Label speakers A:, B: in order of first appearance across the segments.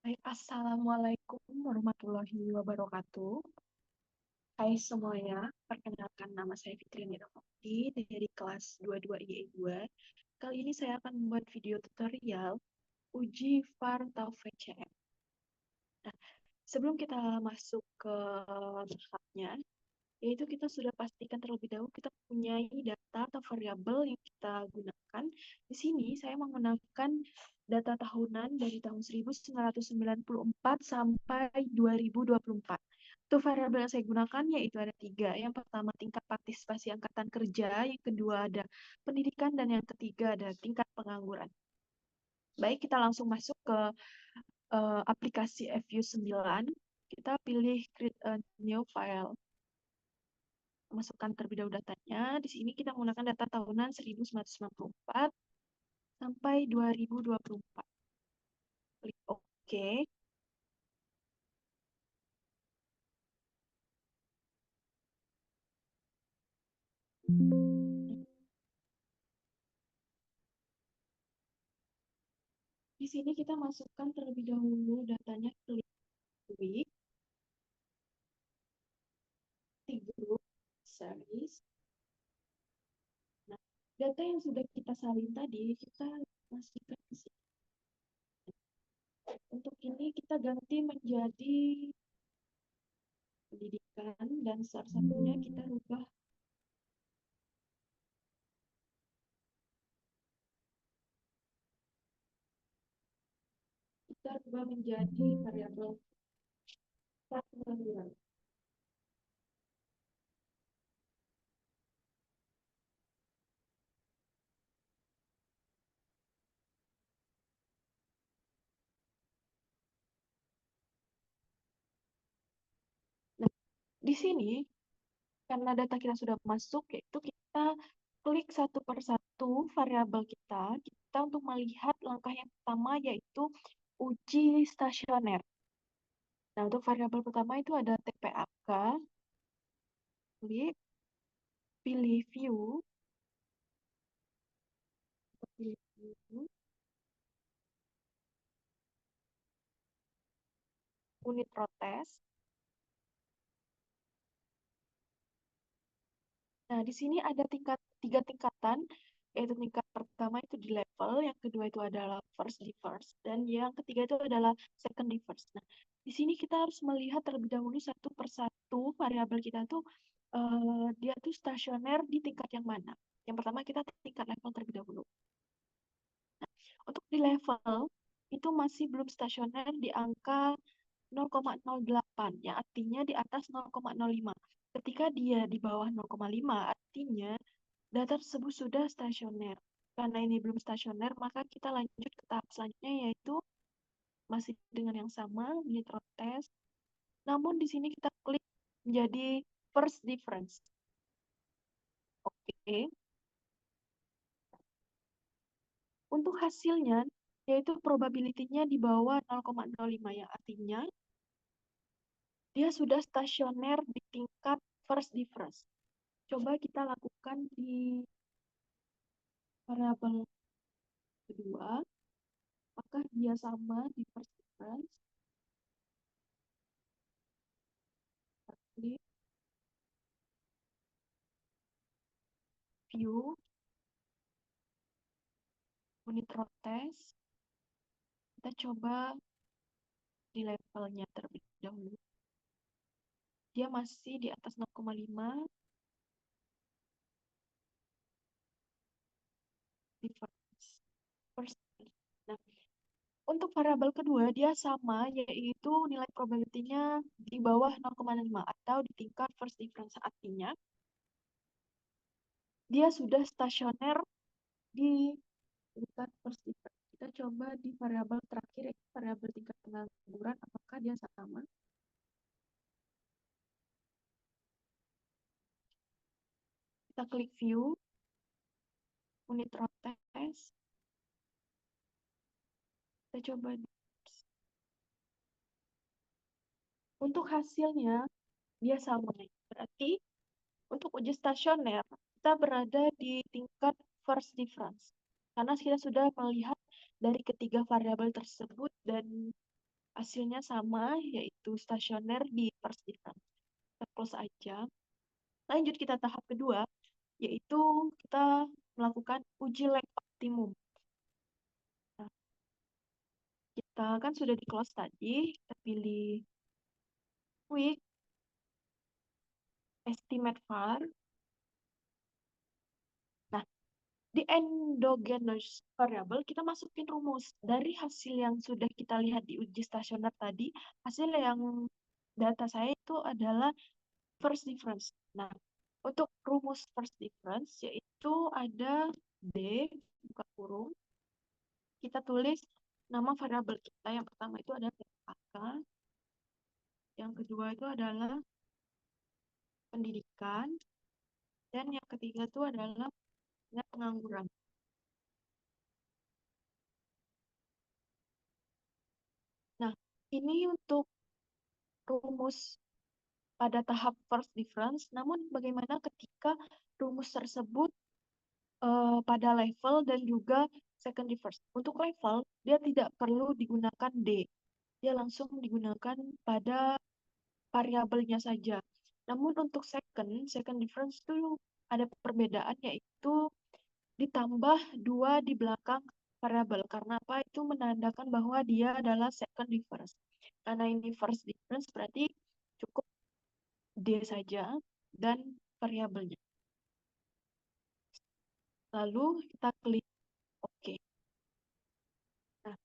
A: Baik, Assalamualaikum warahmatullahi wabarakatuh. Hai semuanya, perkenalkan nama saya Fitri Nidamukti dari kelas 22 IE 2. Kali ini saya akan membuat video tutorial uji VAR atau VCM. Nah, sebelum kita masuk ke tahapnya, yaitu kita sudah pastikan terlebih dahulu kita mempunyai data atau variabel yang kita gunakan. Di sini saya menggunakan data tahunan dari tahun 1994 sampai 2024. Untuk variabel yang saya gunakan yaitu ada 3. Yang pertama tingkat partisipasi angkatan kerja, yang kedua ada pendidikan, dan yang ketiga ada tingkat pengangguran. Baik, kita langsung masuk ke aplikasi FU9. Kita pilih create a new file. Masukkan terlebih dahulu datanya. Di sini kita menggunakan data tahunan 1994 sampai 2024. Klik OK. Di sini kita masukkan terlebih dahulu datanya, klik week, group, series. Nah, data yang sudah kita salin tadi, kita masukkan ke sini. Untuk ini kita ganti menjadi pendidikan, dan salah satunya kita rubah menjadi variabel pengangguran. Nah, di sini karena data kita sudah masuk, yaitu kita klik satu persatu variabel kita untuk melihat langkah yang pertama, yaitu uji stasioner. Nah, untuk variabel pertama itu ada TPAK, klik, pilih view, pilih view, unit protes. Nah, di sini ada tiga tingkatan, yaitu tingkat pertama itu di level, yang kedua itu adalah first differs, dan yang ketiga itu adalah second differs. Nah, di sini kita harus melihat terlebih dahulu satu persatu variabel kita tuh dia tuh stasioner di tingkat yang mana. Yang pertama kita tingkat level terlebih dahulu. Nah, untuk di level itu masih belum stasioner di angka 0,08, yang artinya di atas 0,05. Ketika dia di bawah 0,5, artinya data tersebut sudah stasioner. Karena ini belum stasioner, maka kita lanjut ke tahap selanjutnya, yaitu masih dengan yang sama, unit test. Namun di sini kita klik menjadi first difference. Oke. Untuk hasilnya, yaitu probability-nya di bawah 0,05, yang artinya dia sudah stasioner di tingkat first difference. Coba kita lakukan di variabel kedua, apakah dia sama di first difference? Klik view, unit test. Kita coba di levelnya terlebih dahulu. Dia masih di atas 0,5 difference. Nah, untuk variabel kedua dia sama, yaitu nilai probability-nya di bawah 0,5 atau di tingkat first difference. Artinya dia sudah stasioner di tingkat first difference. Kita coba di variabel terakhir, yaitu variabel tingkat pengangguran, apakah dia sama. Kita klik view, unit test. Kita coba. Untuk hasilnya dia sama. Berarti untuk uji stasioner kita berada di tingkat first difference. Karena kita sudah melihat dari ketiga variabel tersebut, dan Hasilnya sama, yaitu stasioner di first difference. Kita close aja. Lanjut kita tahap kedua, yaitu kita melakukan uji lag optimum. Nah, kita kan sudah di close tadi, kita pilih quick, estimate var. Nah, di endogenous variable kita masukin rumus. Dari hasil yang sudah kita lihat di uji stasioner tadi, hasil yang data saya itu adalah first difference. Nah, untuk rumus first difference yaitu ada D, buka kurung, kita tulis nama variabel kita. Yang pertama itu ada PKK, yang kedua itu adalah pendidikan, dan yang ketiga itu adalah pengangguran. Nah, ini untuk rumus pada tahap first difference, namun bagaimana ketika rumus tersebut pada level dan juga second difference. Untuk level, dia tidak perlu digunakan D. Dia langsung digunakan pada variabelnya saja. Namun untuk second difference itu ada perbedaan, yaitu ditambah 2 di belakang variabel. Karena apa? Itu menandakan bahwa dia adalah second difference. Karena ini first difference berarti cukup D saja dan variabelnya. Lalu kita klik OK. Nah,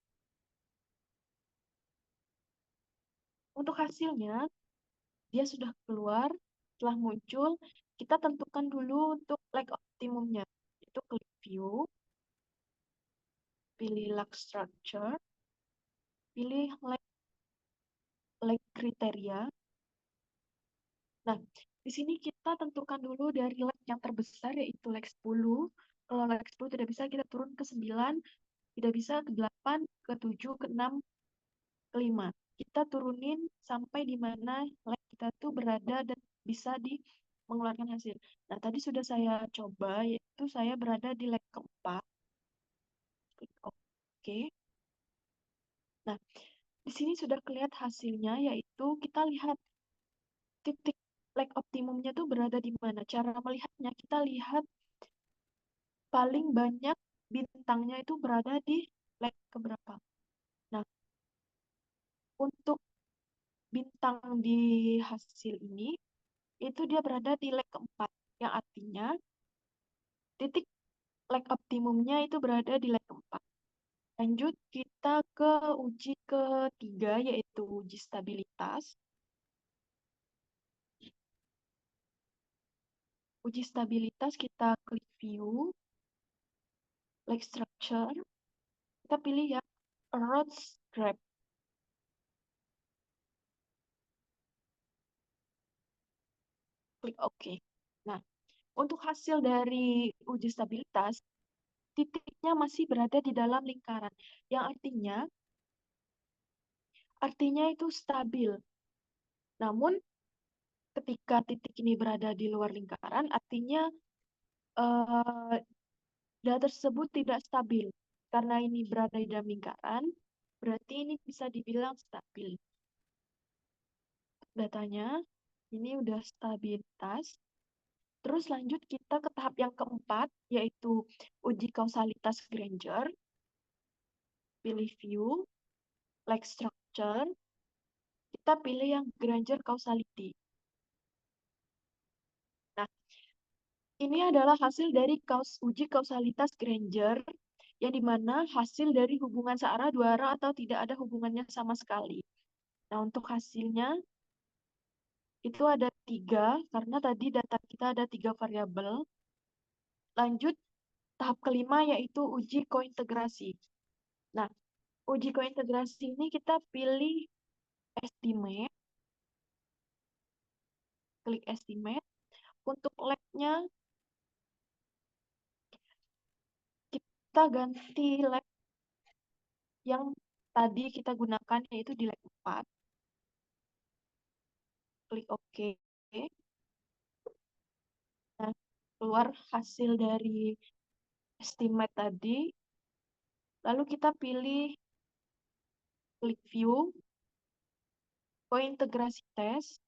A: untuk hasilnya, dia sudah keluar, setelah muncul, kita tentukan dulu untuk lag optimumnya. Itu klik view, pilih lag structure, pilih lag kriteria. Nah, di sini kita tentukan dulu dari lag yang terbesar, yaitu lag 10. Kalau lag 10 tidak bisa, kita turun ke 9, tidak bisa ke 8, ke 7, ke 6, ke 5. Kita turunin sampai di mana lag kita tuh berada dan bisa mengeluarkan hasil. Nah, tadi sudah saya coba, yaitu saya berada di lag keempat. Klik OK. Nah, di sini sudah kelihatan hasilnya, yaitu kita lihat titik lag optimumnya tuh berada di mana. Cara melihatnya, kita lihat paling banyak bintangnya itu berada di lag keberapa. Nah, untuk bintang di hasil ini, itu dia berada di lag keempat, yang artinya titik lag optimumnya itu berada di lag keempat. Lanjut, kita ke uji ketiga, yaitu uji stabilitas. Uji stabilitas, kita klik view, lag structure, kita pilih ya Rhodes graph. Klik OK. Nah, untuk hasil dari uji stabilitas, titiknya masih berada di dalam lingkaran, yang artinya itu stabil. Namun, ketika titik ini berada di luar lingkaran, artinya eh, data tersebut tidak stabil. Karena ini berada di dalam lingkaran, berarti ini bisa dibilang stabil. Datanya, ini udah stabilitas. Terus lanjut kita ke tahap yang keempat, yaitu uji kausalitas Granger. Pilih view, like structure, kita pilih yang Granger causality. Nah, ini adalah hasil dari uji kausalitas Granger, yang dimana hasil dari hubungan searah, dua arah, atau tidak ada hubungannya sama sekali. Nah, untuk hasilnya, itu ada 3, karena tadi data kita ada 3 variabel. Lanjut, tahap kelima yaitu uji kointegrasi. Nah, uji kointegrasi ini kita pilih estimate, klik estimate. Untuk lag-nya, kita ganti lag yang tadi kita gunakan, yaitu di lag 4. Klik OK. Nah, keluar hasil dari estimate tadi. Lalu kita pilih klik view, kointegrasi tes.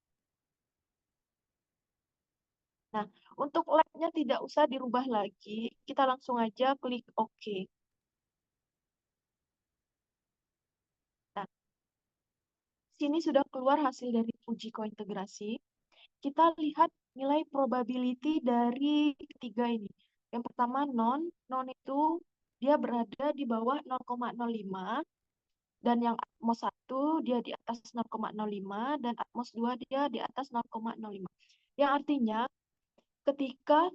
A: Nah, untuk labnya tidak usah dirubah lagi. Kita langsung aja klik OK. Nah, sini sudah keluar hasil dari uji kointegrasi. Kita lihat nilai probability dari ketiga ini. Yang pertama non itu dia berada di bawah 0,05, dan yang Atmos 1 dia di atas 0,05, dan Atmos 2 dia di atas 0,05. Yang artinya ketika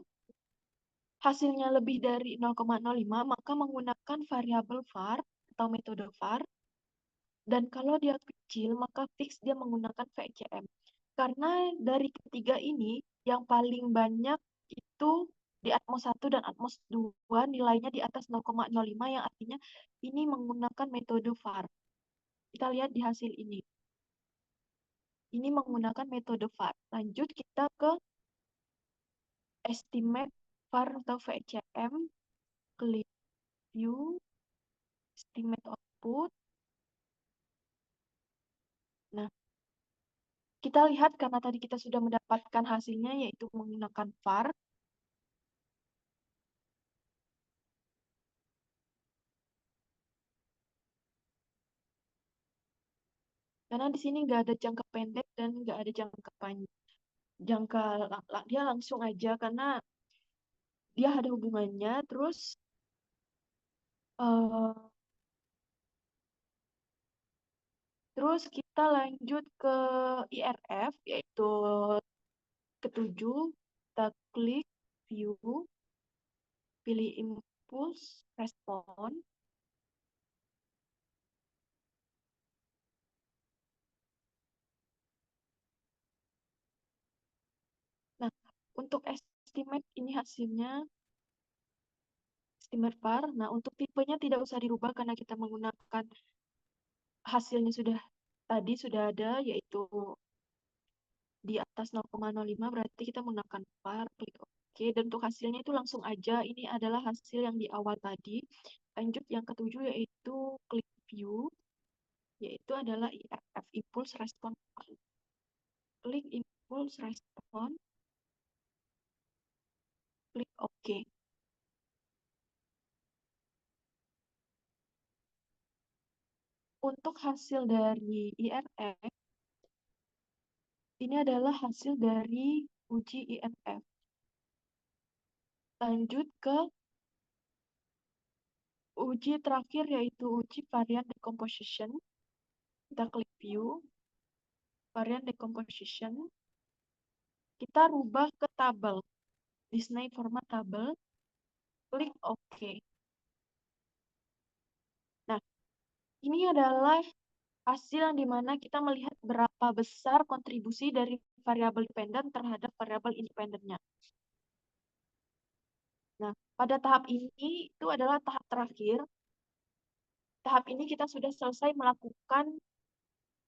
A: hasilnya lebih dari 0,05, maka menggunakan variabel var atau metode var. Dan kalau dia kecil, maka fix dia menggunakan VCM. Karena dari ketiga ini, yang paling banyak itu di Atmos 1 dan Atmos 2 nilainya di atas 0,05, yang artinya ini menggunakan metode var. Kita lihat di hasil ini. Ini menggunakan metode var. Lanjut kita ke estimate var atau VCM, klik view, estimate output. Nah, kita lihat karena tadi kita sudah mendapatkan hasilnya yaitu menggunakan var. Karena di sini nggak ada jangka pendek dan nggak ada jangka panjang. Dia langsung aja karena dia ada hubungannya. Uh, terus kita lanjut ke IRF, yaitu ketujuh. Kita klik view, pilih impulse respon. Nah, untuk estimate ini hasilnya estimate var. Nah, untuk tipenya tidak usah dirubah karena kita menggunakan hasilnya tadi sudah ada, yaitu di atas 0,05, berarti kita menggunakan var, klik OK. Dan untuk hasilnya itu langsung aja, ini adalah hasil yang di awal tadi. Lanjut yang ketujuh yaitu klik view, yaitu adalah IRF, impulse respon. Klik impulse respon, klik OK. Untuk hasil dari IRF, ini adalah hasil dari uji IMF. Lanjut ke uji terakhir yaitu uji varian decomposition. Kita klik view, varian decomposition. Kita rubah ke tabel, display format tabel, klik OK. Nah, ini adalah hasil yang dimana kita melihat berapa besar kontribusi dari variabel dependen terhadap variabel independennya. Nah, pada tahap ini itu adalah tahap terakhir. Tahap ini kita sudah selesai melakukan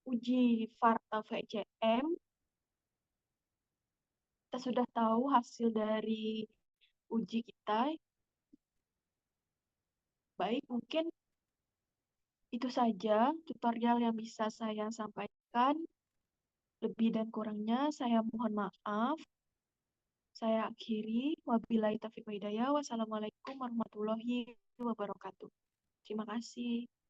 A: uji var atau VCM. Kita sudah tahu hasil dari uji kita. Baik, mungkin itu saja tutorial yang bisa saya sampaikan. Lebih dan kurangnya saya mohon maaf. Saya akhiri. Wabillahi taufiq wa hidayah. Wassalamualaikum warahmatullahi wabarakatuh. Terima kasih.